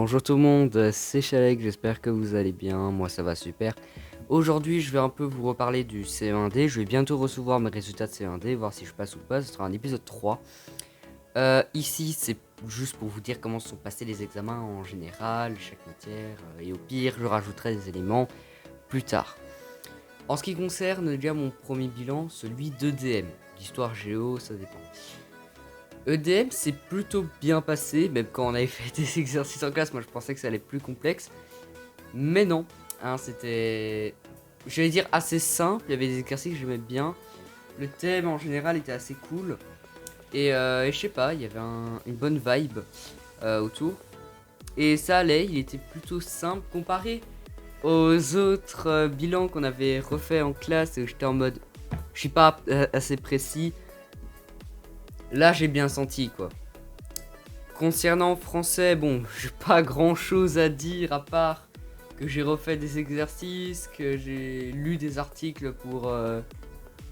Bonjour tout le monde, c'est Chalek, j'espère que vous allez bien, moi ça va super. Aujourd'hui je vais un peu vous reparler du CE1D, je vais bientôt recevoir mes résultats de CE1D, voir si je passe ou pas, ce sera un épisode 3. Ici c'est juste pour vous dire comment sont passés les examens en général, chaque matière, et au pire je rajouterai des éléments plus tard. En ce qui concerne déjà mon premier bilan, celui d'EDM, l'histoire géo ça dépend. EDM c'est plutôt bien passé, même quand on avait fait des exercices en classe, moi je pensais que ça allait être plus complexe. Mais non, hein, c'était, j'allais dire assez simple, il y avait des exercices que j'aimais bien. Le thème en général était assez cool. Et je sais pas, il y avait une bonne vibe autour. Et ça allait, il était plutôt simple comparé aux autres bilans qu'on avait refait en classe où j'étais en mode, je suis pas assez précis. Là j'ai bien senti quoi. Concernant français, bon, j'ai pas grand chose à dire à part que j'ai refait des exercices, que j'ai lu des articles pour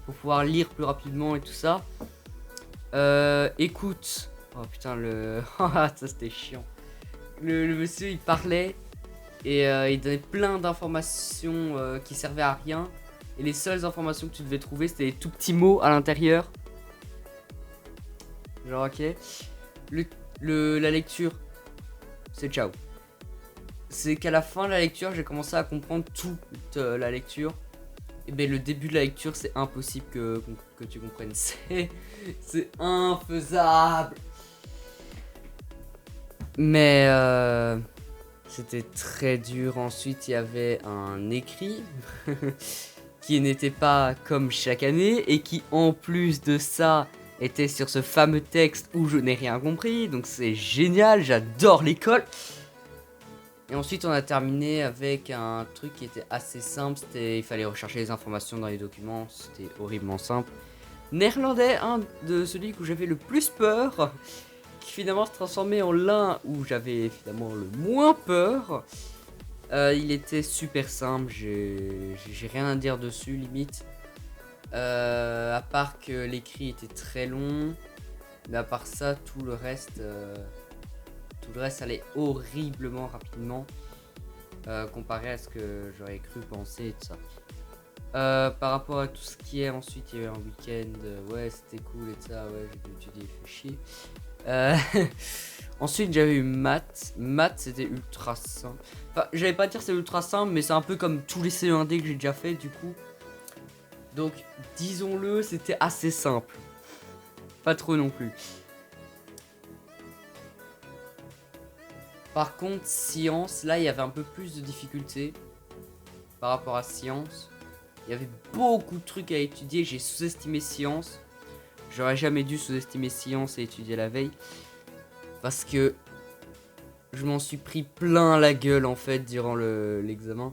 pouvoir lire plus rapidement et tout ça. Écoute, oh putain ça c'était chiant. Le monsieur il parlait et il donnait plein d'informations qui servaient à rien. Et les seules informations que tu devais trouver c'était des tout petits mots à l'intérieur. Genre ok. La lecture, c'est ciao. C'est qu'à la fin de la lecture, j'ai commencé à comprendre toute la lecture. Et ben le début de la lecture, c'est impossible que tu comprennes. C'est infaisable. Mais c'était très dur. Ensuite, il y avait un écrit qui n'était pas comme chaque année et qui, en plus de ça, était sur ce fameux texte où je n'ai rien compris. Donc c'est génial, j'adore l'école. Et ensuite on a terminé avec un truc qui était assez simple. Il fallait rechercher les informations dans les documents. C'était horriblement simple. Néerlandais, un de celui où j'avais le plus peur, qui finalement se transformait en l'un où j'avais finalement le moins peur. Il était super simple, j'ai rien à dire dessus limite. À part que l'écrit était très long, mais à part ça, tout le reste allait horriblement rapidement comparé à ce que j'aurais cru penser et tout ça. Par rapport à tout ce qui est ensuite, il y a eu un week-end, ouais c'était cool et tout ça, ouais j'ai dû étudier, fait chier. Ensuite j'avais eu maths, c'était ultra simple. Enfin j'allais pas dire c'est ultra simple, mais c'est un peu comme tous les CE1D que j'ai déjà fait du coup. Donc, disons-le, c'était assez simple. Pas trop non plus. Par contre, science, là, il y avait un peu plus de difficultés par rapport à science. Il y avait beaucoup de trucs à étudier. J'ai sous-estimé science. J'aurais jamais dû sous-estimer science et étudier la veille. Parce que je m'en suis pris plein la gueule, en fait, durant l'examen.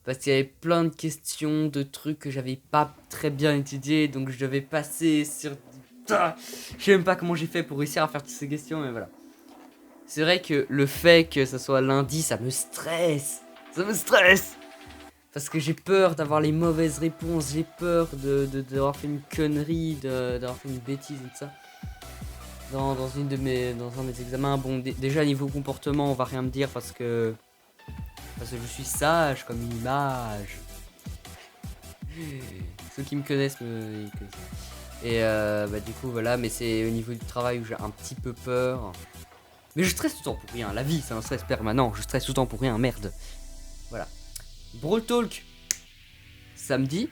Parce qu'il y avait plein de questions, de trucs que j'avais pas très bien étudiés. Donc je devais passer sur... Je sais même pas comment j'ai fait pour réussir à faire toutes ces questions, mais voilà. C'est vrai que le fait que ça soit lundi, ça me stresse. Ça me stresse. Parce que j'ai peur d'avoir les mauvaises réponses. J'ai peur d'avoir fait une connerie, d'avoir fait une bêtise et tout ça. Dans un de mes examens. Bon, déjà niveau comportement, on va rien me dire parce que je suis sage comme une image. Ceux qui me connaissent me connaissent. Et du coup voilà, mais c'est au niveau du travail où j'ai un petit peu peur. Mais je stresse tout le temps pour rien, la vie c'est un stress permanent, je stresse tout le temps pour rien, merde. Voilà. Brawl Talk samedi.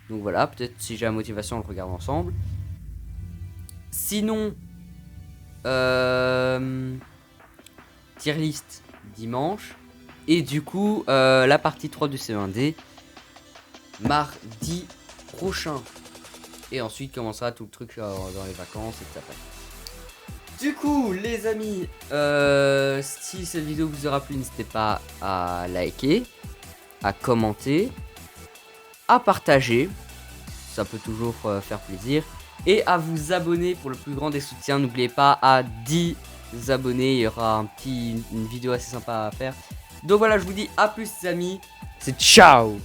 Donc voilà, peut-être si j'ai la motivation on le regarde ensemble. Sinon tier list dimanche. Et du coup, la partie 3 du CE1D, mardi prochain. Et ensuite commencera tout le truc dans les vacances et tout ça. Du coup, les amis, si cette vidéo vous aura plu, n'hésitez pas à liker, à commenter, à partager. Ça peut toujours faire plaisir. Et à vous abonner pour le plus grand des soutiens. N'oubliez pas, à 10 abonnés, il y aura une vidéo assez sympa à faire. Donc voilà, je vous dis à plus les amis, c'est ciao.